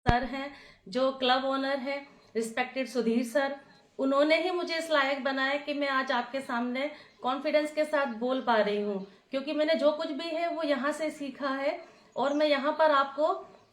Sir हैं जो club owner हैं, रिस्पेक्टेड सुधीर सर। उन्होंने ही मुझे इस लायक बनाया कि मैं आज आपके सामने कॉन्फिडेंस के साथ बोल पा रही हूँ, क्योंकि मैंने जो कुछ भी है वो यहाँ से सीखा है। और मैं यहाँ पर आपको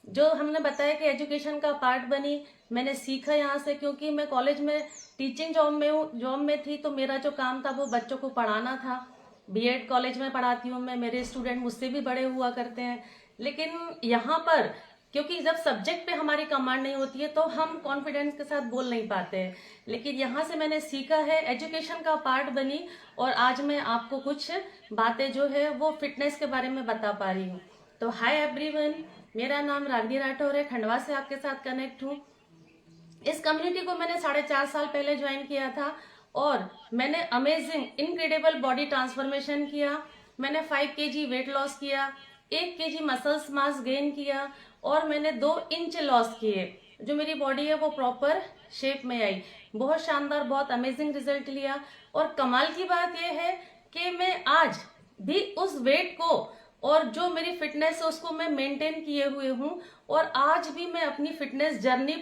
जो हमने बताया कि एजुकेशन का पार्ट बनी, मैंने सीखा यहाँ से, क्योंकि मैं कॉलेज में टीचिंग जॉब में थी, तो मेरा जो काम था वो बच्चों को पढ़ाना था। बीएड कॉलेज में पढ़ाती हूँ मैं, मेरे स्टूडेंट मुझसे भी बड़े हुआ करते हैं। लेकिन यहाँ पर क्योंकि जब सब्जेक्ट पे हमारी कमांड नहीं होती है तो हम कॉन्फिडेंस के साथ बोल नहीं पाते हैं। लेकिन यहाँ से मैंने सीखा है, एजुकेशन का पार्ट बनी, और आज मैं आपको कुछ बातें जो है वो फिटनेस के बारे में बता पा रही हूँ। तो हाय एवरीवन, मेरा नाम रागनी राठौर है, खंडवा से आपके साथ कनेक्ट हूँ। इस कम्युनिटी को मैंने 4.5 साल पहले ज्वाइन किया था और मैंने अमेजिंग इनक्रेडिबल बॉडी ट्रांसफॉर्मेशन किया। मैंने 5 kg वेट लॉस किया, 1 kg मसल्स मास गेन किया और मैंने 2 इंच लॉस किए। जो मेरी बॉडी है वो प्रॉपर शेप में आई। बहुत शानदार, बहुत अमेजिंग रिजल्ट लिया। और कमाल की बात यह है कि मैं आज भी उस वेट को और जो मेरी फिटनेस है उसको मैं मेंटेन किए हुए हूँ, और आज भी मैं अपनी फिटनेस जर्नी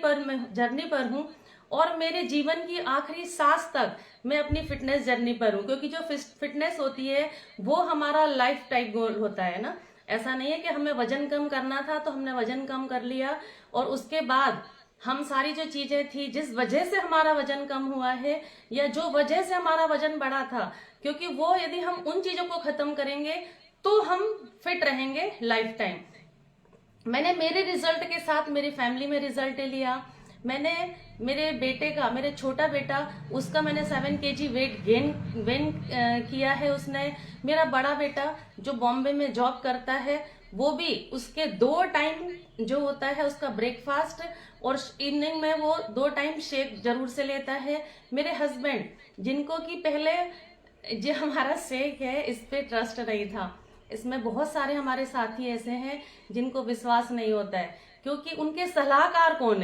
पर हूँ। और मेरे जीवन की आखिरी सांस तक मैं अपनी फिटनेस जर्नी पर हूँ, क्योंकि जो फिटनेस होती है वो हमारा लाइफ टाइम गोल होता है ना। ऐसा नहीं है कि हमें वजन कम करना था तो हमने वजन कम कर लिया और उसके बाद हम सारी जो चीजें थी जिस वजह से हमारा वजन कम हुआ है या जो वजह से हमारा वजन बढ़ा था, क्योंकि वो यदि हम उन चीजों को खत्म करेंगे तो हम फिट रहेंगे लाइफ टाइम। मैंने मेरे रिजल्ट के साथ मेरी फैमिली में रिजल्ट लिया। मैंने मेरे बेटे का, मेरे छोटा बेटा, उसका मैंने 7 kg वेट गेन किया है उसने। मेरा बड़ा बेटा जो बॉम्बे में जॉब करता है वो भी, उसके 2 टाइम जो होता है उसका ब्रेकफास्ट और इवनिंग में वो 2 टाइम शेक जरूर से लेता है। मेरे हस्बैंड जिनको कि पहले जो हमारा शेक है इस पे ट्रस्ट नहीं था, इसमें बहुत सारे हमारे साथी ऐसे हैं जिनको विश्वास नहीं होता है, क्योंकि उनके सलाहकार कौन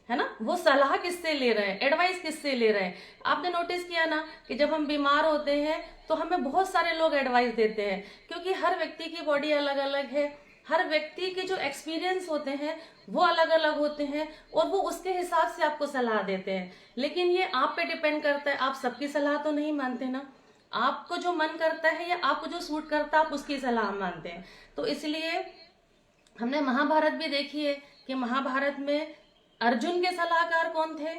है ना, वो सलाह किससे ले रहे हैं, एडवाइस किससे ले रहे हैं। आपने नोटिस किया ना कि जब हम बीमार होते हैं तो हमें बहुत सारे लोग एडवाइस देते हैं, क्योंकि हर व्यक्ति की बॉडी अलग अलग है, हर व्यक्ति के जो एक्सपीरियंस होते हैं वो अलग अलग होते हैं और वो उसके हिसाब से आपको सलाह देते हैं। लेकिन ये आप पे डिपेंड करता है, आप सबकी सलाह तो नहीं मानते ना। आपको जो मन करता है या आपको जो सूट करता है आप उसकी सलाह मानते हैं। तो इसलिए हमने महाभारत भी देखी है कि महाभारत में अर्जुन के सलाहकार कौन थे,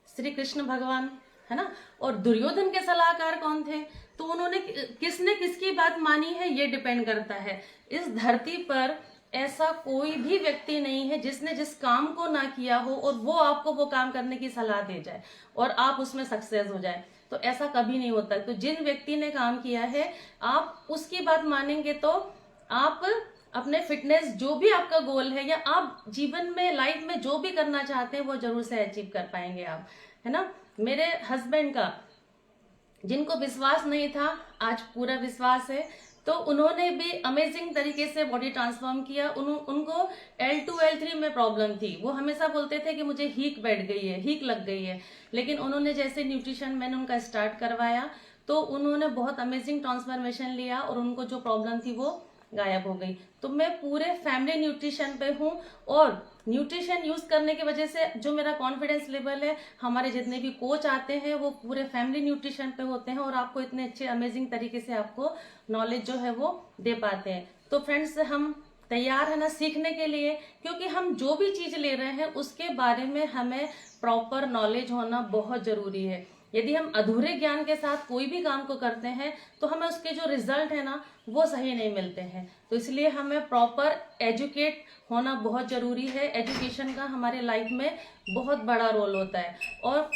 श्री कृष्ण भगवान, है ना। और दुर्योधन के सलाहकार कौन थे, तो उन्होंने किसने किसकी बात मानी है ये डिपेंड करता है। इस धरती पर ऐसा कोई भी व्यक्ति नहीं है जिसने जिस काम को ना किया हो और वो आपको वो काम करने की सलाह दे जाए और आप उसमें सक्सेस हो जाए, तो ऐसा कभी नहीं होता। तो जिन व्यक्ति ने काम किया है आप उसकी बात मानेंगे तो आप अपने फिटनेस जो भी आपका गोल है या आप जीवन में लाइफ में जो भी करना चाहते हैं वो जरूर से अचीव कर पाएंगे आप, है ना। मेरे हस्बैंड का जिनको विश्वास नहीं था आज पूरा विश्वास है, तो उन्होंने भी अमेजिंग तरीके से बॉडी ट्रांसफॉर्म किया। उनको L2 L3 में प्रॉब्लम थी, वो हमेशा बोलते थे कि मुझे हीक बैठ गई है, हीक लग गई है। लेकिन उन्होंने जैसे न्यूट्रिशन मैंने उनका स्टार्ट करवाया तो उन्होंने बहुत अमेजिंग ट्रांसफॉर्मेशन लिया और उनको जो प्रॉब्लम थी वो गायब हो गई। तो मैं पूरे फैमिली न्यूट्रिशन पे हूँ और न्यूट्रिशन यूज करने की वजह से जो मेरा कॉन्फिडेंस लेवल है, हमारे जितने भी कोच आते हैं वो पूरे फैमिली न्यूट्रिशन पे होते हैं और आपको इतने अच्छे अमेजिंग तरीके से आपको नॉलेज जो है वो दे पाते हैं। तो फ्रेंड्स, हम तैयार है ना सीखने के लिए, क्योंकि हम जो भी चीज ले रहे हैं उसके बारे में हमें प्रॉपर नॉलेज होना बहुत जरूरी है। यदि हम अधूरे ज्ञान के साथ कोई भी काम को करते हैं तो हमें उसके जो रिजल्ट है ना वो सही नहीं मिलते हैं। तो इसलिए हमें प्रॉपर एजुकेट होना बहुत जरूरी है। एजुकेशन का हमारे लाइफ में बहुत बड़ा रोल होता है और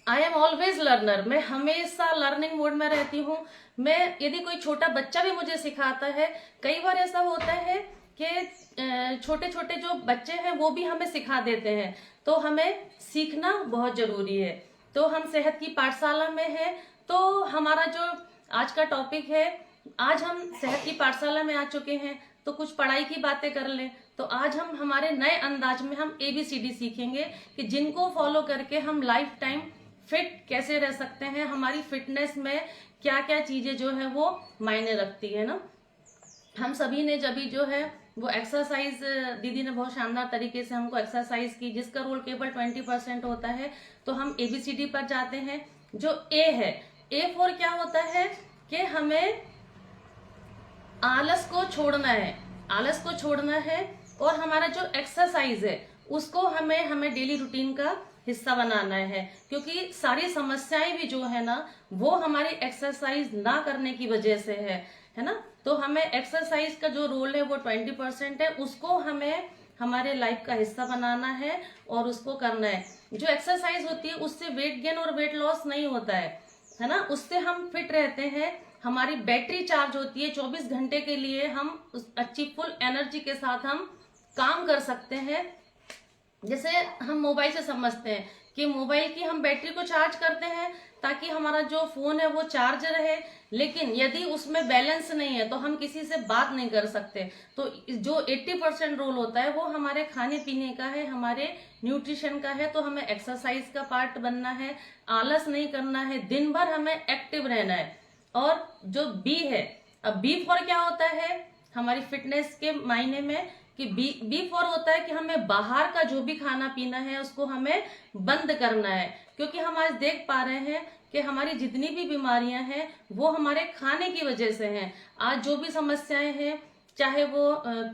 आई एम ऑलवेज लर्नर, मैं हमेशा लर्निंग मोड में रहती हूँ। मैं यदि कोई छोटा बच्चा भी मुझे सिखाता है, कई बार ऐसा होता है कि छोटे छोटे जो बच्चे हैं वो भी हमें सिखा देते हैं, तो हमें सीखना बहुत जरूरी है। तो हम सेहत की पाठशाला में है, तो हमारा जो आज का टॉपिक है, आज हम सेहत की पाठशाला में आ चुके हैं तो कुछ पढ़ाई की बातें कर लें। तो आज हम हमारे नए अंदाज में हम ABCD सीखेंगे कि जिनको फॉलो करके हम लाइफ टाइम फिट कैसे रह सकते हैं, हमारी फिटनेस में क्या क्या चीजें जो है वो मायने रखती है ना। हम सभी ने जब जो है वो एक्सरसाइज दीदी ने बहुत शानदार तरीके से हमको एक्सरसाइज की, जिसका रोल केवल 20% होता है। तो हम ABCD पर जाते हैं। जो A है, A4 क्या होता है कि हमें आलस को छोड़ना है, आलस को छोड़ना है, और हमारा जो एक्सरसाइज है उसको हमें डेली रूटीन का हिस्सा बनाना है, क्योंकि सारी समस्याएं भी जो है ना वो हमारी एक्सरसाइज ना करने की वजह से है ना। तो हमें एक्सरसाइज का जो रोल है वो 20% है, उसको हमें हमारे लाइफ का हिस्सा बनाना है और उसको करना है। जो एक्सरसाइज होती है उससे वेट गेन और वेट लॉस नहीं होता है ना, उससे हम फिट रहते हैं, हमारी बैटरी चार्ज होती है 24 घंटे के लिए, हम उस अच्छी फुल एनर्जी के साथ हम काम कर सकते हैं। जैसे हम मोबाइल से समझते हैं कि मोबाइल की हम बैटरी को चार्ज करते हैं ताकि हमारा जो फोन है वो चार्ज रहे, लेकिन यदि उसमें बैलेंस नहीं है तो हम किसी से बात नहीं कर सकते। तो जो 80% रोल होता है वो हमारे खाने पीने का है, हमारे न्यूट्रिशन का है। तो हमें एक्सरसाइज का पार्ट बनना है, आलस नहीं करना है, दिन भर हमें एक्टिव रहना है। और जो B है, अब B4 क्या होता है हमारी फिटनेस के मायने में, कि B4 होता है कि हमें बाहर का जो भी खाना पीना है उसको हमें बंद करना है, क्योंकि हम आज देख पा रहे हैं कि हमारी जितनी भी बीमारियां हैं वो हमारे खाने की वजह से हैं। आज जो भी समस्याएं हैं, चाहे वो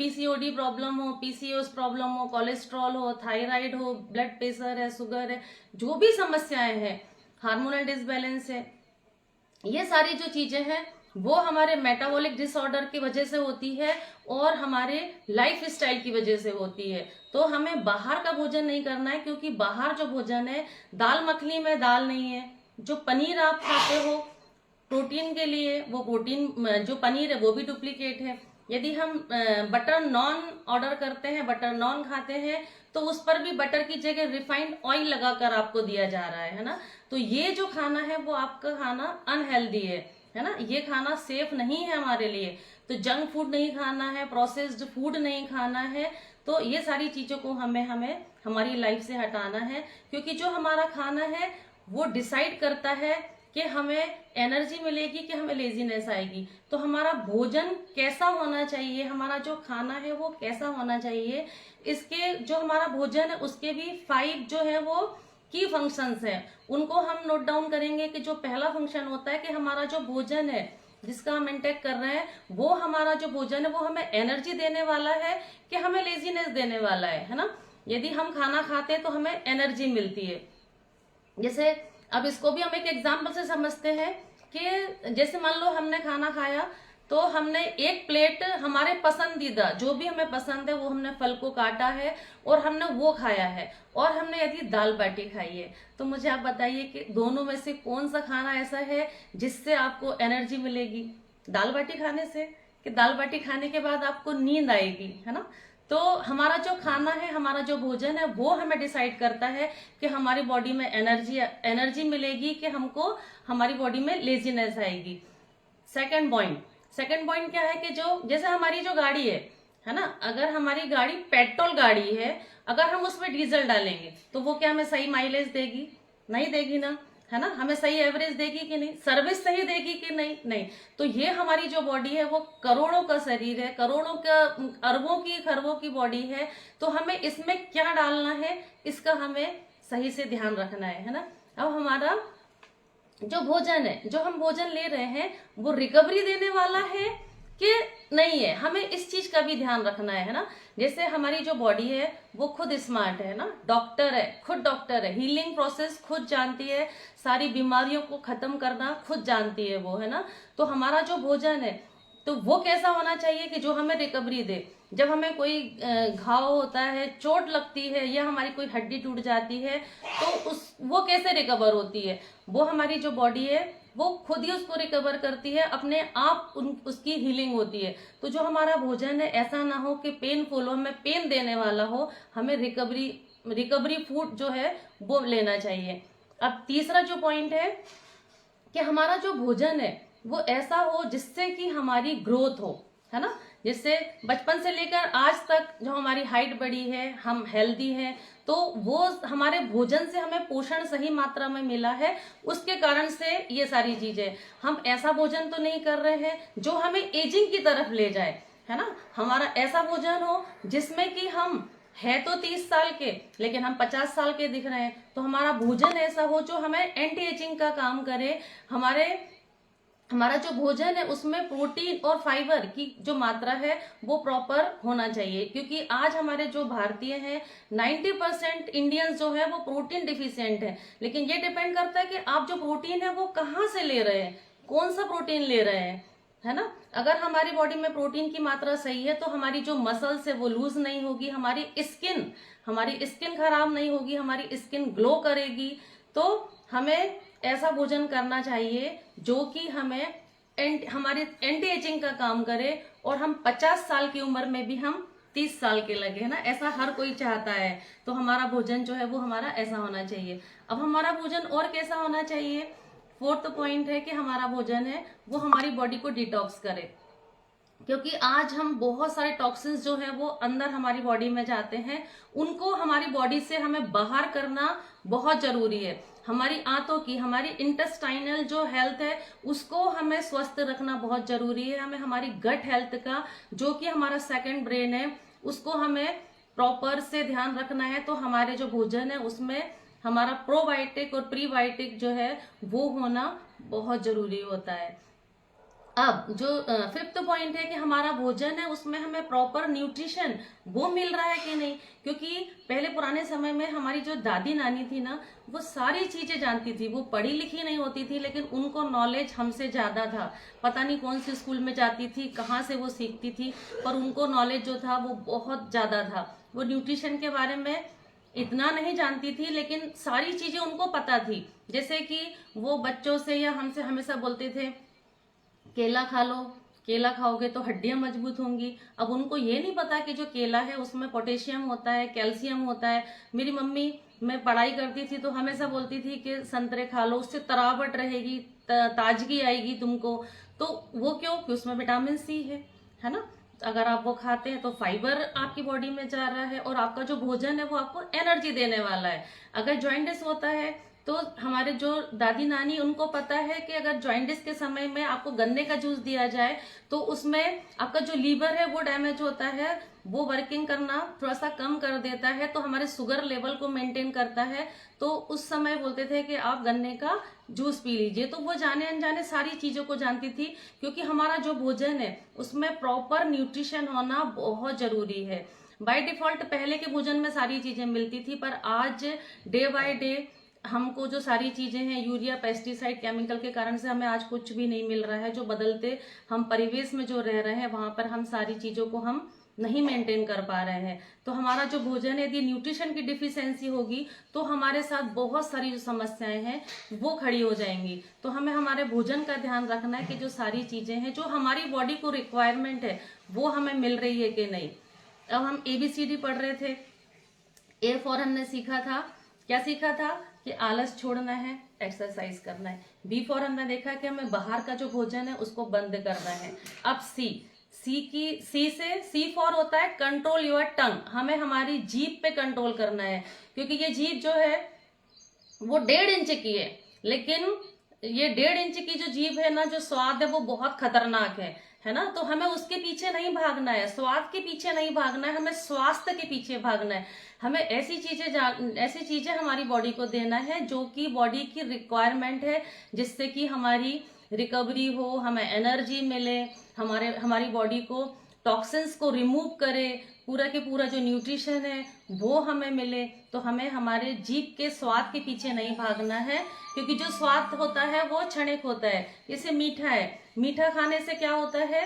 PCOD प्रॉब्लम हो, PCOS प्रॉब्लम हो, कोलेस्ट्रॉल हो, थायराइड हो, ब्लड प्रेशर है, शुगर है, जो भी समस्याएं हैं, हार्मोनल डिसबैलेंस है, ये सारी जो चीजें हैं वो हमारे मेटाबॉलिक डिसऑर्डर की वजह से होती है और हमारे लाइफ स्टाइल की वजह से होती है। तो हमें बाहर का भोजन नहीं करना है, क्योंकि बाहर जो भोजन है, दाल मखनी में दाल नहीं है, जो पनीर आप खाते हो प्रोटीन के लिए, वो प्रोटीन जो पनीर है वो भी डुप्लीकेट है। यदि हम बटर नॉन ऑर्डर करते हैं, बटर नॉन खाते हैं, तो उस पर भी बटर की जगह रिफाइंड ऑयल लगाकर आपको दिया जा रहा है ना। तो ये जो खाना है वो आपका खाना अनहेल्दी है ना, ये खाना सेफ नहीं है हमारे लिए। तो जंक फूड नहीं खाना है, प्रोसेस्ड फूड नहीं खाना है। तो ये सारी चीजों को हमें हमारी लाइफ से हटाना है, क्योंकि जो हमारा खाना है वो डिसाइड करता है कि हमें एनर्जी मिलेगी कि हमें लेजीनेस आएगी। तो हमारा भोजन कैसा होना चाहिए, हमारा जो खाना है वो कैसा होना चाहिए, इसके जो हमारा भोजन है उसके भी 5 जो है वो की फंक्शंस हैं, उनको हम नोट डाउन करेंगे। कि जो पहला फंक्शन होता है कि हमारा जो भोजन है जिसका हम इंटेक कर रहे हैं, वो हमारा जो भोजन है वो हमें एनर्जी देने वाला है कि हमें लेजीनेस देने वाला है ना। यदि हम खाना खाते हैं तो हमें एनर्जी मिलती है। जैसे अब इसको भी हम एक एग्जाम्पल से समझते हैं कि जैसे मान लो हमने खाना खाया, तो हमने एक प्लेट हमारे पसंदीदा जो भी हमें पसंद है वो हमने फल को काटा है और हमने वो खाया है, और हमने यदि दाल बाटी खाई है, तो मुझे आप बताइए कि दोनों में से कौन सा खाना ऐसा है जिससे आपको एनर्जी मिलेगी? दाल बाटी खाने से, कि दाल बाटी खाने के बाद आपको नींद आएगी, है ना। तो हमारा जो खाना है, हमारा जो भोजन है वो हमें डिसाइड करता है कि हमारी बॉडी में एनर्जी मिलेगी कि हमको हमारी बॉडी में लेजीनेस आएगी। सेकंड पॉइंट क्या है कि जो जैसे हमारी जो गाड़ी है ना, अगर हमारी गाड़ी पेट्रोल गाड़ी है, अगर हम उसमें डीजल डालेंगे तो वो क्या हमें सही माइलेज देगी? नहीं देगी ना, है ना। हमें सही एवरेज देगी कि नहीं, सर्विस सही देगी कि नहीं। तो ये हमारी जो बॉडी है वो करोड़ों का शरीर है, करोड़ों का अरबों की खरबों की बॉडी है। तो हमें इसमें क्या डालना है इसका हमें सही से ध्यान रखना है ना। अब हमारा जो भोजन है, जो हम भोजन ले रहे हैं, वो रिकवरी देने वाला है कि नहीं है, हमें इस चीज का भी ध्यान रखना है ना। जैसे हमारी जो बॉडी है वो खुद स्मार्ट है ना, डॉक्टर है, खुद डॉक्टर है, हीलिंग प्रोसेस खुद जानती है, सारी बीमारियों को खत्म करना खुद जानती है वो, है ना। तो हमारा जो भोजन है तो वो कैसा होना चाहिए कि जो हमें रिकवरी दे। जब हमें कोई घाव होता है, चोट लगती है, या हमारी कोई हड्डी टूट जाती है, तो वो कैसे रिकवर होती है? वो हमारी जो बॉडी है वो खुद ही उसको रिकवर करती है, अपने आप उसकी हीलिंग होती है। तो जो हमारा भोजन है ऐसा ना हो कि पेनफुल हो, हमें पेन देने वाला हो, हमें रिकवरी फूड जो है वो लेना चाहिए। अब तीसरा जो पॉइंट है कि हमारा जो भोजन है वो ऐसा हो जिससे कि हमारी ग्रोथ हो, है ना। जिससे बचपन से लेकर आज तक जो हमारी हाइट बढ़ी है, हम हेल्दी हैं, तो वो हमारे भोजन से हमें पोषण सही मात्रा में मिला है, उसके कारण से ये सारी चीजें। हम ऐसा भोजन तो नहीं कर रहे हैं जो हमें एजिंग की तरफ ले जाए। है ना, हमारा ऐसा भोजन हो जिसमें कि हम है तो 30 साल के लेकिन हम 50 साल के दिख रहे हैं। तो हमारा भोजन ऐसा हो जो हमें एंटी एजिंग का काम करे। हमारा जो भोजन है उसमें प्रोटीन और फाइबर की जो मात्रा है वो प्रॉपर होना चाहिए, क्योंकि आज हमारे जो भारतीय हैं 90% इंडियंस जो है वो प्रोटीन डिफिशिएंट है। लेकिन ये डिपेंड करता है कि आप जो प्रोटीन है वो कहाँ से ले रहे हैं, कौन सा प्रोटीन ले रहे हैं, है ना। अगर हमारी बॉडी में प्रोटीन की मात्रा सही है तो हमारी जो मसल्स है वो लूज नहीं होगी, हमारी स्किन खराब नहीं होगी, हमारी स्किन ग्लो करेगी। तो हमें ऐसा भोजन करना चाहिए जो कि हमें हमारी एंटी एजिंग का काम करे और हम 50 साल की उम्र में भी हम 30 साल के लगे, है ना, ऐसा हर कोई चाहता है। तो हमारा भोजन जो है वो हमारा ऐसा होना चाहिए। अब हमारा भोजन और कैसा होना चाहिए, फोर्थ पॉइंट है कि हमारा भोजन है वो हमारी बॉडी को डिटॉक्स करे, क्योंकि आज हम बहुत सारे टॉक्सिन्स जो है वो अंदर हमारी बॉडी में जाते हैं, उनको हमारी बॉडी से हमें बाहर करना बहुत जरूरी है। हमारी आंतों की, हमारी इंटेस्टाइनल जो हेल्थ है उसको हमें स्वस्थ रखना बहुत जरूरी है। हमें हमारी गट हेल्थ का, जो कि हमारा सेकंड ब्रेन है, उसको हमें प्रॉपर से ध्यान रखना है। तो हमारे जो भोजन है उसमें हमारा प्रोबायोटिक और प्रीबायोटिक जो है वो होना बहुत जरूरी होता है। अब जो फिफ्थ पॉइंट है कि हमारा भोजन है उसमें हमें प्रॉपर न्यूट्रिशन वो मिल रहा है कि नहीं, क्योंकि पहले पुराने समय में हमारी जो दादी नानी थी ना वो सारी चीजें जानती थी, वो पढ़ी लिखी नहीं होती थी लेकिन उनको नॉलेज हमसे ज्यादा था। पता नहीं कौन सी स्कूल में जाती थी, कहाँ से वो सीखती थी, पर उनको नॉलेज जो था वो बहुत ज्यादा था। वो न्यूट्रिशन के बारे में इतना नहीं जानती थी लेकिन सारी चीजें उनको पता थी। जैसे कि वो बच्चों से या हमसे हमेशा बोलते थे केला खा लो, केला खाओगे तो हड्डियां मजबूत होंगी। अब उनको ये नहीं पता कि जो केला है उसमें पोटेशियम होता है, कैल्शियम होता है। मेरी मम्मी, मैं पढ़ाई करती थी तो हमेशा बोलती थी कि संतरे खा लो, उससे तरावट रहेगी, ताजगी आएगी तुमको। तो वो क्यों कि उसमें विटामिन सी है ना। अगर आप वो खाते हैं तो फाइबर आपकी बॉडी में जा रहा है और आपका जो भोजन है वो आपको एनर्जी देने वाला है। अगर जॉइंटिस होता है तो हमारे जो दादी नानी उनको पता है कि अगर जॉइंटिस के समय में आपको गन्ने का जूस दिया जाए तो उसमें आपका जो लीवर है वो डैमेज होता है, वो वर्किंग करना थोड़ा सा कम कर देता है, तो हमारे शुगर लेवल को मेंटेन करता है। तो उस समय बोलते थे कि आप गन्ने का जूस पी लीजिए। तो वो जाने अनजाने सारी चीजों को जानती थी, क्योंकि हमारा जो भोजन है उसमें प्रॉपर न्यूट्रिशन होना बहुत जरूरी है। बाय डिफॉल्ट पहले के भोजन में सारी चीजें मिलती थी, पर आज डे बाय डे हमको जो सारी चीजें हैं यूरिया, पेस्टिसाइड, केमिकल के कारण से हमें आज कुछ भी नहीं मिल रहा है। जो बदलते हम परिवेश में जो रह रहे हैं वहां पर हम सारी चीजों को हम नहीं मेंटेन कर पा रहे हैं। तो हमारा जो भोजन है, यदि न्यूट्रिशन की डिफिशियंसी होगी तो हमारे साथ बहुत सारी जो समस्याएं हैं वो खड़ी हो जाएंगी। तो हमें हमारे भोजन का ध्यान रखना है कि जो सारी चीजें हैं जो हमारी बॉडी को रिक्वायरमेंट है वो हमें मिल रही है कि नहीं। अब हम ABCD पढ़ रहे थे, A फॉर हमने सीखा था, क्या सीखा था कि आलस छोड़ना है, एक्सरसाइज करना है। B फॉर हमने देखा कि हमें बाहर का जो भोजन है उसको बंद करना है। अब C फॉर होता है कंट्रोल योर टंग, हमें हमारी जीभ पे कंट्रोल करना है, क्योंकि ये जीभ जो है वो 1.5 इंच की है, लेकिन ये 1.5 इंच की जो जीभ है ना, जो स्वाद है वो बहुत खतरनाक है ना। तो हमें उसके पीछे नहीं भागना है, स्वाद के पीछे नहीं भागना है, हमें स्वास्थ्य के पीछे भागना है। हमें ऐसी चीजें हमारी बॉडी को देना है जो कि बॉडी की रिक्वायरमेंट है, जिससे कि हमारी रिकवरी हो, हमें एनर्जी मिले, हमारी बॉडी को टॉक्सिन्स को रिमूव करे, पूरा के पूरा जो न्यूट्रिशन है वो हमें मिले। तो हमें हमारे जीभ के स्वाद के पीछे नहीं भागना है, क्योंकि जो स्वाद होता है वो क्षणिक होता है। जैसे मीठा है, मीठा खाने से क्या होता है,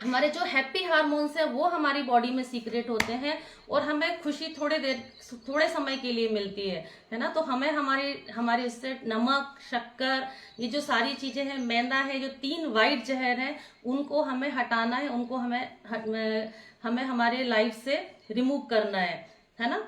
हमारे जो हैप्पी हार्मोन्स है वो हमारी बॉडी में सीक्रेट होते हैं और हमें खुशी थोड़े समय के लिए मिलती है ना। तो हमें हमारे इससे नमक, शक्कर, ये जो सारी चीजें हैं, मैदा है, जो 3 वाइट जहर हैं, उनको हमें हटाना है, उनको हमें हमारे लाइफ से रिमूव करना है ना।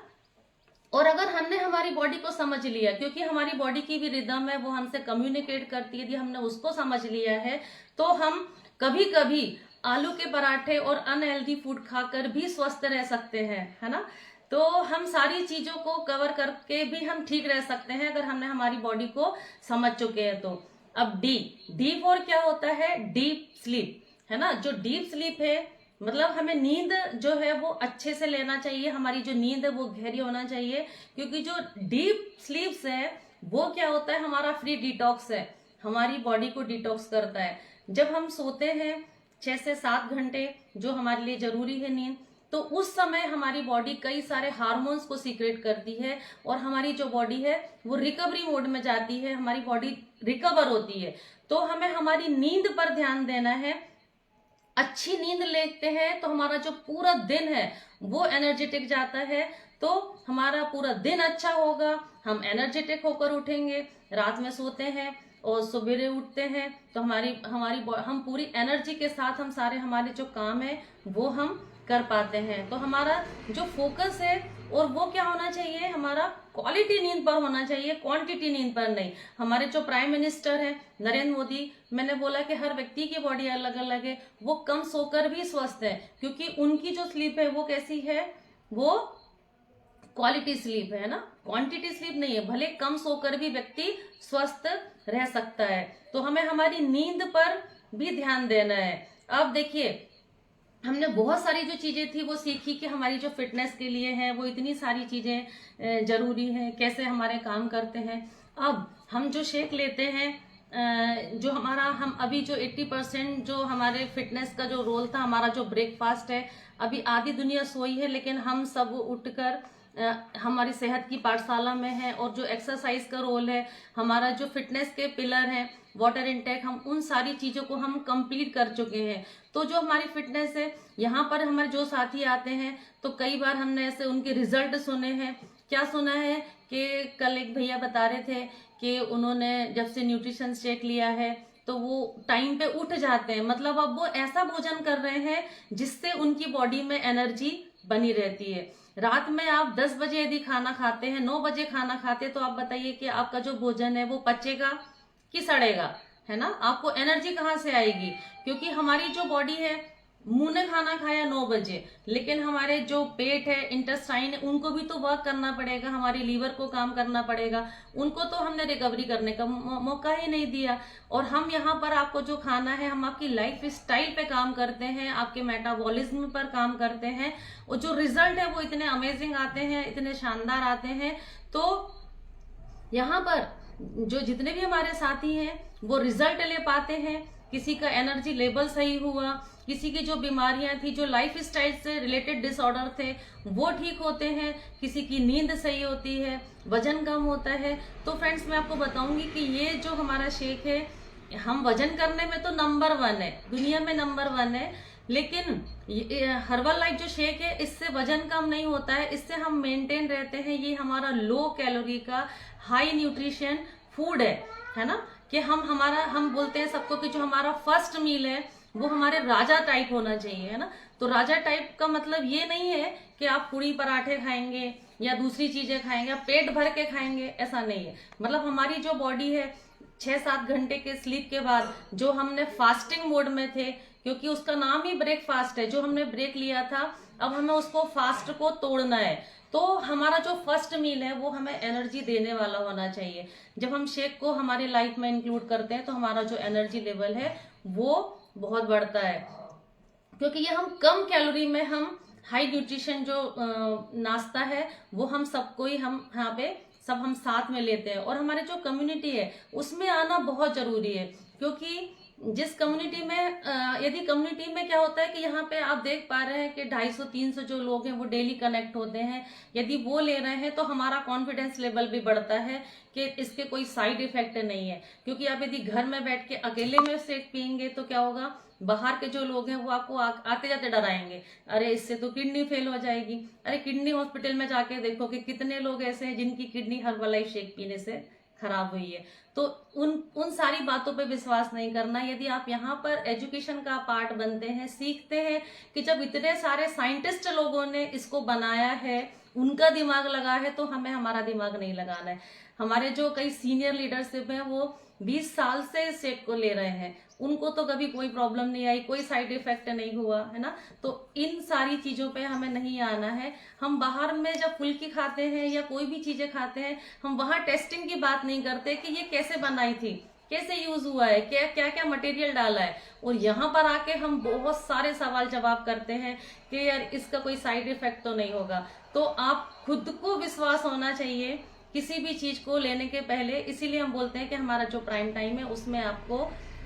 और अगर हमने हमारी बॉडी को समझ लिया, क्योंकि हमारी बॉडी की भी रिदम है, वो हमसे कम्युनिकेट करती है, यदि हमने उसको समझ लिया है तो हम कभी कभी आलू के पराठे और अनहेल्दी फूड खाकर भी स्वस्थ रह सकते हैं, है ना। तो हम सारी चीजों को कवर करके भी हम ठीक रह सकते हैं अगर हमने हमारी बॉडी को समझ चुके हैं तो। अब डी फॉर क्या होता है, डीप स्लीप, है ना। जो डीप स्लीप है मतलब हमें नींद जो है वो अच्छे से लेना चाहिए, हमारी जो नींद है वो गहरी होना चाहिए, क्योंकि जो डीप स्लीप्स है वो क्या होता है, हमारा फ्री डिटॉक्स है, हमारी बॉडी को डिटॉक्स करता है। जब हम सोते हैं 6 से 7 घंटे, जो हमारे लिए जरूरी है नींद, तो उस समय हमारी बॉडी कई सारे हार्मोन्स को सीक्रेट करती है और हमारी जो बॉडी है वो रिकवरी मोड में जाती है, हमारी बॉडी रिकवर होती है। तो हमें हमारी नींद पर ध्यान देना है। अच्छी नींद लेते हैं तो हमारा जो पूरा दिन है वो एनर्जेटिक जाता है, तो हमारा पूरा दिन अच्छा होगा, हम एनर्जेटिक होकर उठेंगे। रात में सोते हैं और सवेरे उठते हैं तो हमारी हमारी हम पूरी एनर्जी के साथ हम सारे हमारे जो काम है वो हम कर पाते हैं। तो हमारा जो फोकस है और वो क्या होना चाहिए, हमारा क्वालिटी नींद पर होना चाहिए, क्वांटिटी नींद पर नहीं। हमारे जो प्राइम मिनिस्टर हैं नरेंद्र मोदी, मैंने बोला कि हर व्यक्ति की बॉडी अलग अलग है, वो कम सोकर भी स्वस्थ है, क्योंकि उनकी जो स्लीप है वो कैसी है, वो क्वालिटी स्लीप है ना, क्वांटिटी स्लीप नहीं है। भले कम सोकर भी व्यक्ति स्वस्थ रह सकता है। तो हमें हमारी नींद पर भी ध्यान देना है। अब देखिए, हमने बहुत सारी जो चीजें थी वो सीखी कि हमारी जो फिटनेस के लिए है वो इतनी सारी चीजें जरूरी है, कैसे हमारे काम करते हैं। अब हम जो शेक लेते हैं, जो हमारा हम अभी जो 80% जो हमारे फिटनेस का जो रोल था, हमारा जो ब्रेकफास्ट है, अभी आधी दुनिया सोई है लेकिन हम सब उठकर हमारी सेहत की पाठशाला में है, और जो एक्सरसाइज का रोल है, हमारा जो फिटनेस के पिलर हैं, वाटर इनटेक, हम उन सारी चीजों को हम कंप्लीट कर चुके हैं। तो जो हमारी फिटनेस है, यहाँ पर हमारे जो साथी आते हैं तो कई बार हमने ऐसे उनके रिजल्ट सुने हैं। क्या सुना है कि कल एक भैया बता रहे थे कि उन्होंने जब से न्यूट्रिशन शेक लिया है तो वो टाइम पे उठ जाते हैं, मतलब अब वो ऐसा भोजन कर रहे हैं जिससे उनकी बॉडी में एनर्जी बनी रहती है। रात में आप 10 बजे यदि खाना खाते हैं, 9 बजे खाना खाते हैं, तो आप बताइए कि आपका जो भोजन है वो पचेगा कि सड़ेगा, है ना। आपको एनर्जी कहाँ से आएगी, क्योंकि हमारी जो बॉडी है, मुंह ने खाना खाया 9 बजे, लेकिन हमारे जो पेट है, इंटेस्टाइन है, उनको भी तो वर्क करना पड़ेगा, हमारे लीवर को काम करना पड़ेगा, उनको तो हमने रिकवरी करने का मौका ही नहीं दिया। और हम यहाँ पर आपको जो खाना है, हम आपकी लाइफ स्टाइल पे काम करते हैं, आपके मेटाबॉलिज्म पर काम करते हैं, और जो रिजल्ट है वो इतने अमेजिंग आते हैं, इतने शानदार आते हैं। तो यहाँ पर जो जितने भी हमारे साथी हैं वो रिजल्ट ले पाते हैं, किसी का एनर्जी लेवल सही हुआ, किसी की जो बीमारियां थी, जो लाइफ स्टाइल से रिलेटेड डिसऑर्डर थे, वो ठीक होते हैं, किसी की नींद सही होती है, वजन कम होता है। तो फ्रेंड्स, मैं आपको बताऊंगी कि ये जो हमारा शेक है, हम वजन करने में तो नंबर 1 है, दुनिया में नंबर 1 है, लेकिन हर्बल लाइफ जो शेक है, इससे वजन कम नहीं होता है, इससे हम मेंटेन रहते हैं। ये हमारा लो कैलोरी का हाई न्यूट्रिशन फूड है ना, कि हम बोलते हैं सबको कि जो हमारा फर्स्ट मील है वो हमारे राजा टाइप होना चाहिए, है ना। तो राजा टाइप का मतलब ये नहीं है कि आप पूड़ी पराठे खाएंगे या दूसरी चीजें खाएंगे, आप पेट भर के खाएंगे, ऐसा नहीं है। मतलब हमारी जो बॉडी है 6-7 घंटे के स्लीप के बाद, जो हमने फास्टिंग मोड में थे, क्योंकि उसका नाम ही ब्रेकफास्ट है, जो हमने ब्रेक लिया था, अब हमें उसको फास्ट को तोड़ना है। तो हमारा जो फर्स्ट मील है वो हमें एनर्जी देने वाला होना चाहिए। जब हम शेक को हमारे लाइफ में इंक्लूड करते हैं तो हमारा जो एनर्जी लेवल है वो बहुत बढ़ता है, क्योंकि ये हम कम कैलोरी में हम हाई न्यूट्रिशन जो नाश्ता है वो हम सबको ही हम यहाँ पे सब हम साथ में लेते हैं। और हमारे जो कम्युनिटी है उसमें आना बहुत जरूरी है, क्योंकि जिस कम्युनिटी में यदि कम्युनिटी में क्या होता है कि यहाँ पे आप देख पा रहे हैं कि 250-300 जो लोग हैं वो डेली कनेक्ट होते हैं, यदि वो ले रहे हैं तो हमारा कॉन्फिडेंस लेवल भी बढ़ता है कि इसके कोई साइड इफेक्ट नहीं है। क्योंकि आप यदि घर में बैठ के अकेले में शेक पियेंगे तो क्या होगा, बाहर के जो लोग हैं वो आपको आते जाते डराएंगे, अरे इससे तो किडनी फेल हो जाएगी। अरे किडनी हॉस्पिटल में जाके देखो कि कितने लोग ऐसे हैं जिनकी किडनी हर्बलाइफ शेक पीने से खराब हुई है। तो उन सारी बातों पे विश्वास नहीं करना। यदि आप यहाँ पर एजुकेशन का पार्ट बनते हैं, सीखते हैं कि जब इतने सारे साइंटिस्ट लोगों ने इसको बनाया है, उनका दिमाग लगा है, तो हमें हमारा दिमाग नहीं लगाना है। हमारे जो कई सीनियर लीडरशिप हैं वो 20 साल से इस शेक को ले रहे हैं, उनको तो कभी कोई प्रॉब्लम नहीं आई, कोई साइड इफेक्ट नहीं हुआ, है ना। तो इन सारी चीजों पे हमें नहीं आना है। हम बाहर में जब फुल्की खाते हैं या कोई भी चीजें खाते हैं, हम वहां टेस्टिंग की बात नहीं करते कि ये कैसे बनाई थी, कैसे यूज हुआ है, क्या क्या क्या मटेरियल डाला है। और यहाँ पर आके हम बहुत सारे सवाल जवाब करते हैं कि यार इसका कोई साइड इफेक्ट तो नहीं होगा। तो आप खुद को विश्वास होना चाहिए किसी भी चीज को लेने के पहले। इसीलिए हम बोलते हैं कि हमारा जो प्राइम टाइम है उसमें आपको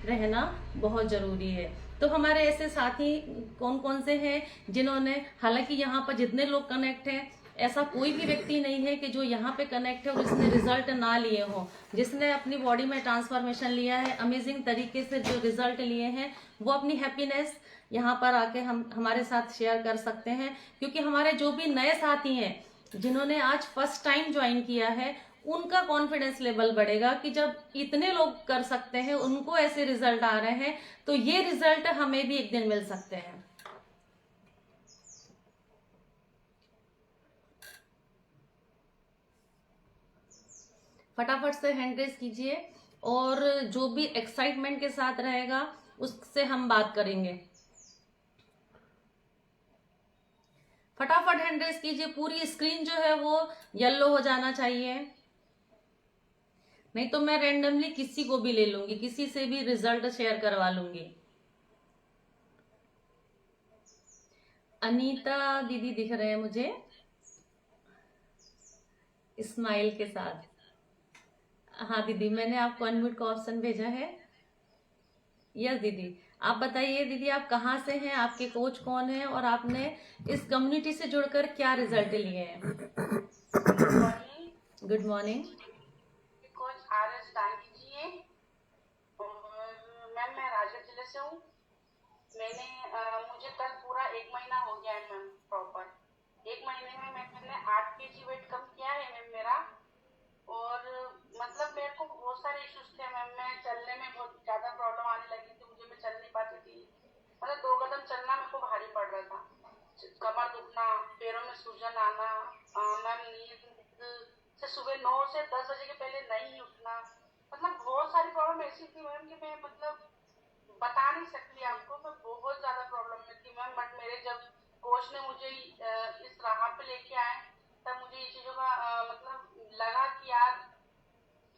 रहना बहुत जरूरी है। तो हमारे ऐसे साथी कौन कौन से हैं जिन्होंने, हालांकि यहाँ पर जितने लोग कनेक्ट हैं, ऐसा कोई भी व्यक्ति नहीं है कि जो यहाँ पे कनेक्ट है और इसने रिजल्ट ना लिए हो। जिसने अपनी बॉडी में ट्रांसफॉर्मेशन लिया है, अमेजिंग तरीके से जो रिजल्ट लिए हैं, वो अपनी हैप्पीनेस यहाँ पर आके हम हमारे साथ शेयर कर सकते हैं। क्योंकि हमारे जो भी नए साथी हैं जिन्होंने आज फर्स्ट टाइम ज्वाइन किया है, उनका कॉन्फिडेंस लेवल बढ़ेगा कि जब इतने लोग कर सकते हैं, उनको ऐसे रिजल्ट आ रहे हैं, तो ये रिजल्ट हमें भी एक दिन मिल सकते हैं। फटाफट से हैंड रेज कीजिए और जो भी एक्साइटमेंट के साथ रहेगा उससे हम बात करेंगे। फटाफट हैंड रेज कीजिए, पूरी स्क्रीन जो है वो येलो हो जाना चाहिए, नहीं तो मैं रेंडमली किसी को भी ले लूंगी, किसी से भी रिजल्ट शेयर करवा लूंगी। अनीता दीदी दिख रहे हैं मुझे स्माइल के साथ। हाँ दीदी, मैंने आपको अनम्यूट का ऑप्शन भेजा है। यस दीदी, आप बताइए दीदी, आप कहाँ से हैं, आपके कोच कौन है और आपने इस कम्युनिटी से जुड़कर क्या रिजल्ट लिए हैं। Good morning. Coach R S. Dangi ji हैं और मैम मैं राजगढ़ जिले से हूँ। मुझे कल पूरा 1 महीना हो गया है मैम। प्रॉपर 1 महीने में मैंने 8 kg वेट कम किया है मैम मेरा। और मतलब मेरे को बहुत सारे इश्यूज थे मैम, मैं चलने में बहुत ज्यादा प्रॉब्लम आने लगी थी मुझे, मैं चल नहीं पाती थी। मतलब 2 कदम चलना मेरे को भारी पड़ रहा था, कमर दुखना, पैरों में सूजन आना, मैम नींद से सुबह 9 से 10 बजे के पहले नहीं उठना। मतलब बहुत सारी प्रॉब्लम ऐसी थी मैम कि मैं मतलब बता नहीं सकती आपको, मैं बहुत ज्यादा प्रॉब्लम में थी मैम। बट मेरे जब कोच ने मुझे इस राह पे लेके आए, तब मुझे ये चीजों का मतलब लगा कि यार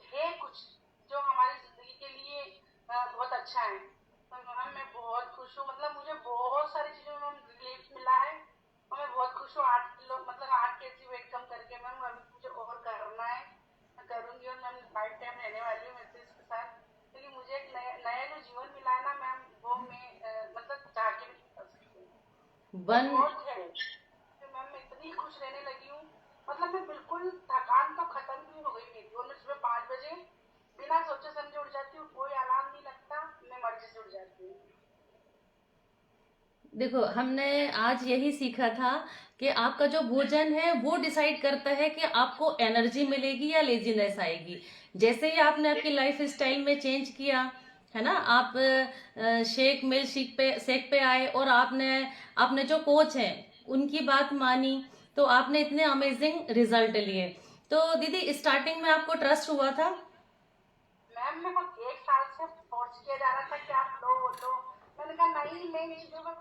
है कुछ जो हमारी जिंदगी के लिए बहुत अच्छा है। तो मैम मैं बहुत खुश हूँ, मतलब मुझे बहुत सारी चीजों में रिलीफ मिला है और मैं बहुत खुश हूँ। 8 किलो मतलब 8 kg वेट कम करके मैम अभी मुझे और करना है, मैं करूंगी। और मैम लाइफ टाइम रहने वाली हूँ मैं तो इसके साथ, क्योंकि मुझे एक नया जो जीवन मिला है ना मैम, वो मैं मतलब चाह के भी नहीं कर सकती। वन बहुत है तो मैम मैं इतनी खुश रहने लगी हूँ, मतलब मैं बिल्कुल थकान तो खत्म भी हो गई मेरी। और मैं सुबह 5 बजे बिना सोचे समझे उठ जाती हूँ, कोई अलार्म नहीं लगता, मैं मर्जी से उठ जाती हूँ। देखो, हमने आज यही सीखा था कि आपका जो भोजन है वो डिसाइड करता है कि आपको एनर्जी मिलेगी या लेजीनेस आएगी। जैसे ही आपने आपकी लाइफ स्टाइल में चेंज किया है ना, आप शेक पे आए और आपने आपने जो कोच हैं उनकी बात मानी, तो आपने इतने अमेजिंग रिजल्ट लिए। तो दीदी, स्टार्टिंग में आपको ट्रस्ट हुआ था? मैम मेरे को 1 साल से फोर्स किया जा रहा था कि आप लो। मैंने कहा नहीं, मैं इन चीजों पर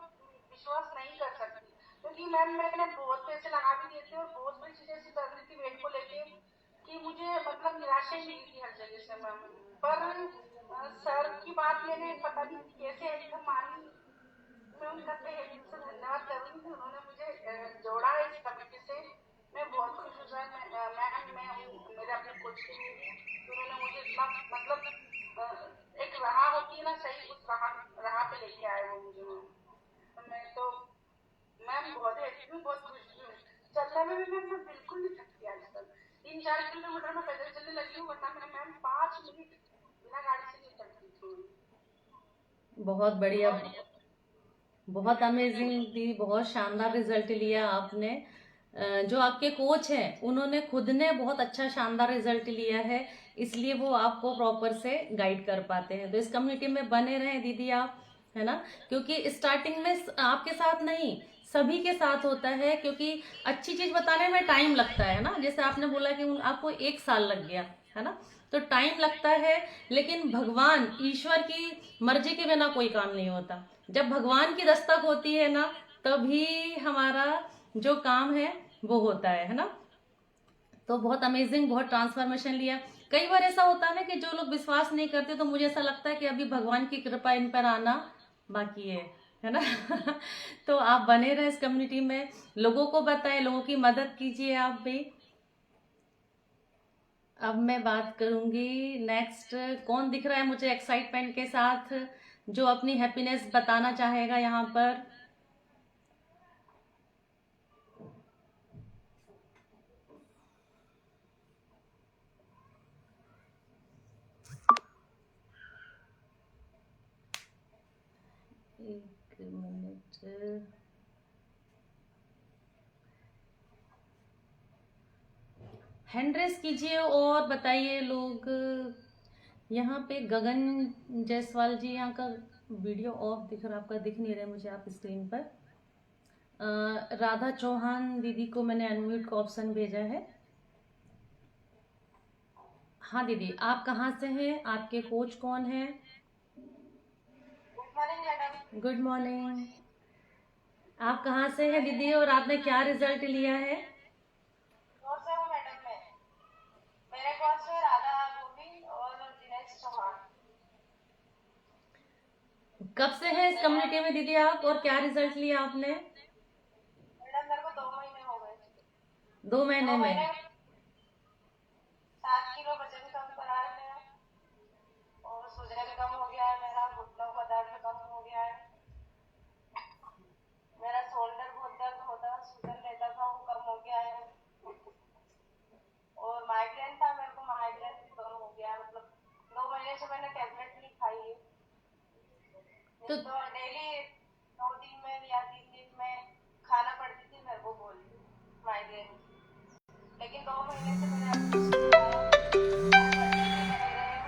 विश्वास नहीं कर सकती, क्योंकि मैम मैंने बहुत पैसे लगा भी दिए थे और बहुत बड़ी चीजें ऐसी कर दी थी वेट को लेके कि मुझे मतलब निराशा ही मिली थी हर जगह से मैम। पर सर की बात मैंने पता नहीं कैसे एकदम मानी। मैं उनका तहे दिल से धन्यवाद करूंगी कि उन्होंने मुझे जोड़ा है इस कमेटी से। मैं बहुत खुश हूँ सर। मैं मेरे अपने कोच के लिए भी, तो उन्होंने मुझे इतना मतलब एक राह होती है ना सही, उस राह पे लेके आए वो मुझे मैम। तो मैं तो मैम बहुत हैप्पी हूँ, बहुत खुश भी हूँ। चलने में भी मैं बिल्कुल नहीं थकती आज तक। 3-4 किलोमीटर में पैदल चलने लगी हूँ, वरना मैं मैम 5 मिनट बिना गाड़ी से नहीं चलती थी। बहुत बढ़िया, बहुत अमेजिंग दी, बहुत शानदार रिजल्ट लिया आपने। जो आपके कोच हैं उन्होंने खुद ने बहुत अच्छा शानदार रिजल्ट लिया है, इसलिए वो आपको प्रॉपर से गाइड कर पाते हैं। तो इस कम्युनिटी में बने रहें दीदी आप, है ना, क्योंकि स्टार्टिंग में आपके साथ नहीं सभी के साथ होता है, क्योंकि अच्छी चीज बताने में टाइम लगता है ना। जैसे आपने बोला कि आपको 1 साल लग गया है ना, तो टाइम लगता है, लेकिन भगवान ईश्वर की मर्जी के बिना कोई काम नहीं होता। जब भगवान की दस्तक होती है ना, तभी हमारा जो काम है वो होता है ना। तो बहुत अमेजिंग, बहुत ट्रांसफॉर्मेशन लिया। कई बार ऐसा होता है ना कि जो लोग विश्वास नहीं करते, तो मुझे ऐसा लगता है कि अभी भगवान की कृपा इन पर आना बाकी है ना। तो आप बने रहे इस कम्युनिटी में, लोगों को बताएं, लोगों की मदद कीजिए आप भी। अब मैं बात करूंगी नेक्स्ट, कौन दिख रहा है मुझे एक्साइटमेंट के साथ जो अपनी हैप्पीनेस बताना चाहेगा यहाँ पर। एक मिनट, हैंड रेस कीजिए और बताइए लोग। यहाँ पे गगन जायसवाल जी, यहाँ का वीडियो ऑफ दिख रहा, आपका दिख नहीं रहा है मुझे आप स्क्रीन पर। राधा चौहान दीदी को मैंने अनम्यूट का ऑप्शन भेजा है। हाँ दीदी, आप कहाँ से हैं, आपके कोच कौन है? Good morning madam. Good morning. आप कहाँ से हैं दीदी, और आपने क्या रिजल्ट लिया है? और से हूँ मैडम मैं। मेरे कोच है राधा गोविंद और दिनेश चौहान। कब से हैं इस कम्युनिटी में दीदी आप, और क्या रिजल्ट लिया आपने? मैडम मेरे को 2 महीने हो गए। 2 महीने 2 में? महीने 7 किलो वजन कम करा है मेरा, और सूजन कम हो गया है मेरा, घुटनों का दर्द कम हो गया है, मेरा शोल्डर बहुत दर्द होता था, सूजन रहता था, वो कम हो गया है, और माइग्रेन था मेरे को, माइग्रेन भी कम हो गया है। मतलब 2 महीने से मैंने टेबलेट नहीं खाई है, तो तो डेली 2 दिन में या 3 दिन में खाना पड़ती थी मेरे को गोली माइग्रेन की। लेकिन 2 महीने से मैंने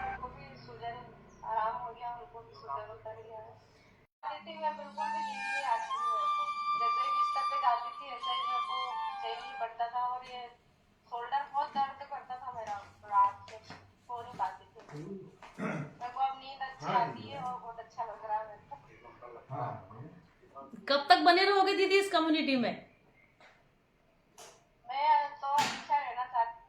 उनको भी सूजन आराम हो गया, उनको भी सूजन उतर गया है। आती थी मैं, बिल्कुल भी नींद नहीं आती थी मेरे को, जैसे ही बिस्तर पे जाती थी ऐसे ही मेरे को चैन नहीं पड़ता था, और ये शोल्डर बहुत दर्द करता था मेरा, रात से सो नहीं पाती थी। मेरे को अब नींद अच्छी आती है और बहुत अच्छा लग रहा है मेरे को। कब तक बने रहोगे दीदी इस कम्युनिटी में? मैं तो अच्छा रहना चाहती।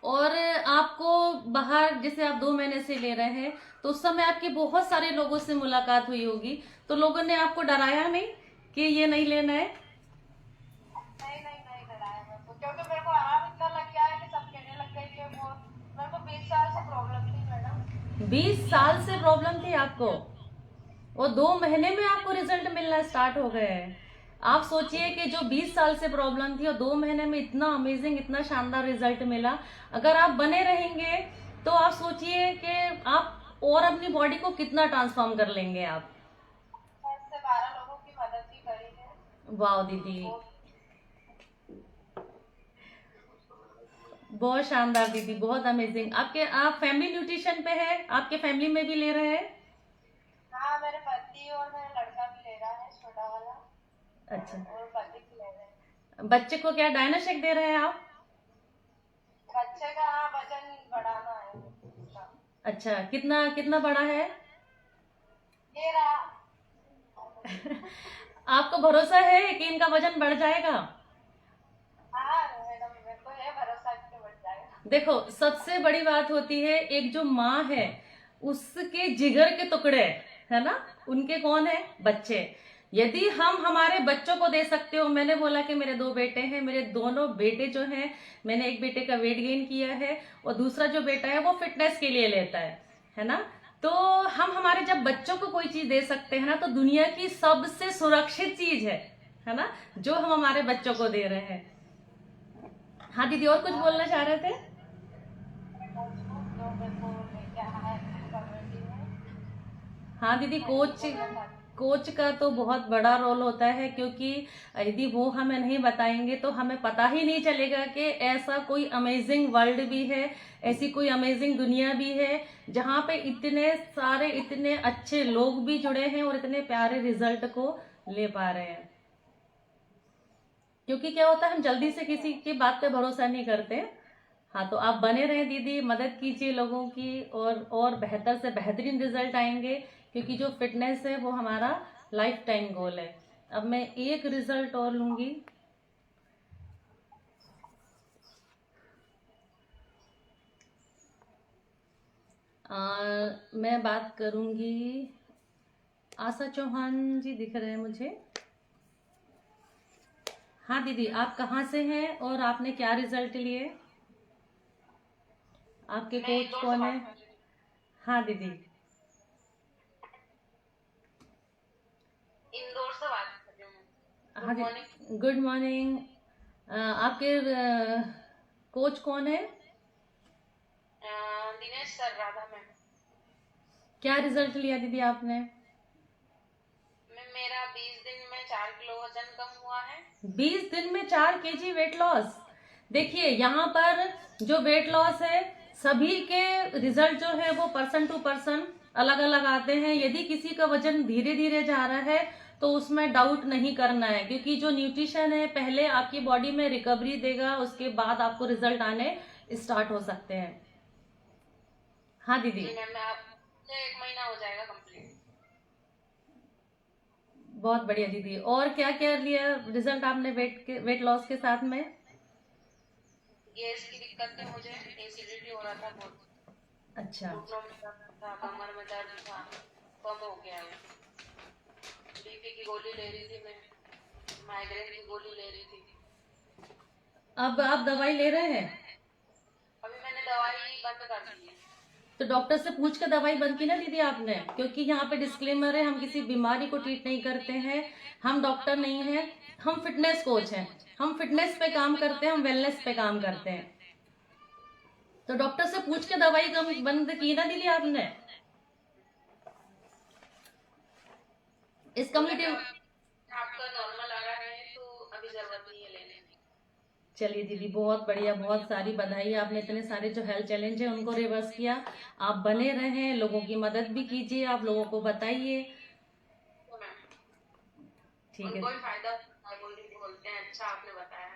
और आपको बाहर, जैसे आप 2 महीने से ले रहे हैं, तो उस समय आपकी बहुत सारे लोगों से मुलाकात हुई होगी, तो लोगों ने आपको डराया नहीं कि ये नहीं लेना है? नहीं डराया मेरे को, क्योंकि मेरे को आराम इतना लग गया है कि सब कहने लग गए कि वो, मेरे को 20 साल से प्रॉब्लम थी मैडम। 20 साल से प्रॉब्लम थी आपको, और 2 महीने में आपको रिजल्ट मिलना स्टार्ट हो गए हैं। आप सोचिए कि जो 20 साल से प्रॉब्लम थी और 2 महीने में इतना अमेजिंग, इतना शानदार रिजल्ट मिला। अगर आप बने रहेंगे तो आप सोचिए कि आप और अपनी बॉडी को कितना ट्रांसफॉर्म कर लेंगे आप। 10 से 12 लोगों की मदद भी करी है। वाह दीदी, बहुत शानदार दीदी, बहुत अमेजिंग। आप फैमिली न्यूट्रिशन पे है, आपके फैमिली में भी ले रहे हैं? हाँ, मेरे पति और मेरा लड़का भी ले रहा है, छोटा वाला। अच्छा, और पति भी ले रहे हैं। बच्चे को क्या डायनाशेक दे रहे हैं आप? बच्चे का हाँ, वजन बढ़ाना है उसका। अच्छा, कितना कितना बड़ा है? ये रहा। आपको भरोसा है कि इनका वजन बढ़ जाएगा? हाँ मैडम, मेरे को है भरोसा कि बढ़ जाएगा। देखो, सबसे बड़ी बात होती है, एक जो माँ है उसके जिगर के टुकड़े, है ना, उनके कौन है? बच्चे। यदि हम हमारे बच्चों को दे सकते हो, मैंने बोला कि मेरे 2 बेटे हैं, मेरे दोनों बेटे जो हैं, मैंने एक बेटे का वेट गेन किया है और दूसरा जो बेटा है वो फिटनेस के लिए लेता है ना। तो हम हमारे जब बच्चों को कोई चीज दे सकते हैं ना, तो दुनिया की सबसे सुरक्षित चीज है ना, जो हम हमारे बच्चों को दे रहे हैं। हाँ दीदी, और कुछ बोलना चाह रहे थे? जो मेरे को लेके आया है कम्युनिटी में। हाँ दीदी, कोच का तो बहुत बड़ा रोल होता है, क्योंकि यदि वो हमें नहीं बताएंगे तो हमें पता ही नहीं चलेगा कि ऐसा कोई अमेजिंग वर्ल्ड भी है, ऐसी कोई अमेजिंग दुनिया भी है जहाँ पे इतने सारे, इतने अच्छे लोग भी जुड़े हैं और इतने प्यारे रिजल्ट को ले पा रहे हैं। क्योंकि क्या होता है, हम जल्दी से किसी की बात पे भरोसा नहीं करते। हाँ, तो आप बने रहें दीदी, मदद कीजिए लोगों की, और बेहतर से बेहतरीन रिजल्ट आएंगे, क्योंकि जो फिटनेस है वो हमारा लाइफ टाइम गोल है। अब मैं एक रिजल्ट और लूंगी। मैं बात करूंगी, आशा चौहान जी दिख रहे हैं मुझे। हाँ दीदी, आप कहाँ से हैं और आपने क्या रिजल्ट लिए? आपके मैं कोच इंदौर से कौन है? बात कर रही हूँ। हाँ दीदी। इंदौर से बात कर रही हूँ। हाँ गुड मॉर्निंग। दीदी, गुड मॉर्निंग। आपके कोच कौन है? Dinesh sir, Radha ma'am. क्या रिजल्ट लिया दीदी आपने? मैम मेरा 20 दिन में 4 किलो वजन कम हुआ है। 20 दिन में 4 kg वेट लॉस। देखिए यहाँ पर जो वेट लॉस है, सभी के रिजल्ट जो है वो पर्सन टू पर्सन अलग अलग आते हैं। यदि किसी का वजन धीरे धीरे जा रहा है तो उसमें डाउट नहीं करना है, क्योंकि जो न्यूट्रिशन है पहले आपकी बॉडी में रिकवरी देगा, उसके बाद आपको रिजल्ट आने स्टार्ट हो सकते हैं। हाँ दीदी। जी मैम, मैं मुझे 1 महीना हो जाएगा कंप्लीट। बहुत बढ़िया दीदी। और क्या क्या लिया रिजल्ट आपने वेट लॉस के साथ में? गैस की दिक्कत थी मुझे, एसिडिटी हो रहा था बहुत, अच्छा। घुटनों में दर्द था, कमर में दर्द था, कम हो गया है। बीपी की गोली ले रही थी मैं, माइग्रेन की गोली ले रही थी। अब आप दवाई ले रहे हैं? अभी मैंने दवाई बंद कर दी है। तो डॉक्टर से पूछ के दवाई बंद की ना दीदी आपने, क्योंकि यहाँ पे डिस्क्लेमर है, हम किसी बीमारी को ट्रीट नहीं करते हैं, हम डॉक्टर नहीं हैं, हम फिटनेस कोच हैं, हम फिटनेस पे काम करते हैं, हम वेलनेस पे काम करते हैं। तो डॉक्टर से पूछ के दवाई बंद की ना दीदी आपने? इस कम्युनिटी। आपका नॉर्मल आ रहा है तो अभी जरूरत नहीं है लेने की। चलिए दीदी, बहुत बढ़िया, बहुत सारी बधाई। आपने इतने सारे जो हेल्थ चैलेंज है उनको रिवर्स किया। आप बने रहें, लोगों की मदद भी कीजिए, आप लोगों को बताइए। तो मैम ठीक है। उनको भी फायदा बोलते हैं। अच्छा आपने बताया।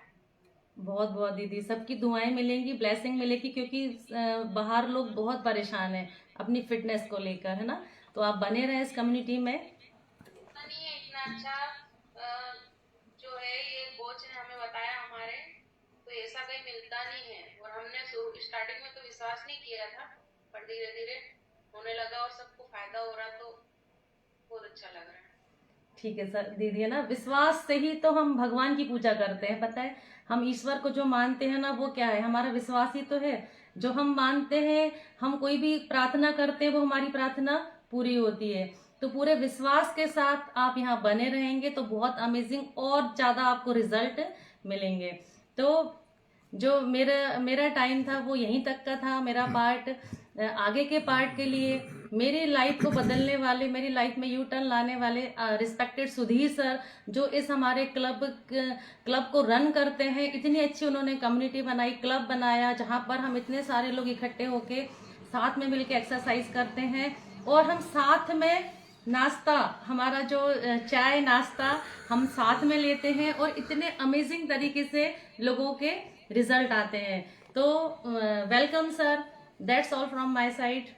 बहुत बहुत दीदी, सबकी दुआएं मिलेंगी, ब्लेसिंग मिलेगी, क्योंकि बाहर लोग बहुत परेशान हैं अपनी फिटनेस को लेकर, है ना। तो आप बने रहें इस कम्युनिटी में। इतना नहीं है, इतना अच्छा जो है ये कोच ने हमें बताया हमारे, तो ऐसा कहीं मिलता नहीं है। और हमने स्टार्टिंग में तो विश्वास नहीं किया था, पर धीरे धीरे होने लगा और सबको फायदा हो रहा, तो बहुत अच्छा लग रहा है। ठीक है सर दीदी, है ना, विश्वास से ही तो हम भगवान की पूजा करते हैं। पता है, हम ईश्वर को जो मानते हैं ना, वो क्या है, हमारा विश्वास ही तो है। जो हम मानते हैं, हम कोई भी प्रार्थना करते हैं, वो हमारी प्रार्थना पूरी होती है। तो पूरे विश्वास के साथ आप यहाँ बने रहेंगे तो बहुत अमेजिंग और ज्यादा आपको रिजल्ट मिलेंगे। तो जो मेरा मेरा टाइम था वो यहीं तक का था। मेरा पार्ट, आगे के पार्ट के लिए मेरी लाइफ को बदलने वाले, मेरी लाइफ में यू टर्न लाने वाले रिस्पेक्टेड सुधीर सर, जो इस हमारे क्लब को रन करते हैं। इतनी अच्छी उन्होंने कम्युनिटी बनाई, क्लब बनाया, जहाँ पर हम इतने सारे लोग इकट्ठे होके साथ में मिलके एक्सरसाइज करते हैं। और हम साथ में नाश्ता, हमारा जो चाय नाश्ता हम साथ में लेते हैं, और इतने अमेजिंग तरीके से लोगों के रिजल्ट आते हैं। तो welcome sir, that's all from my side.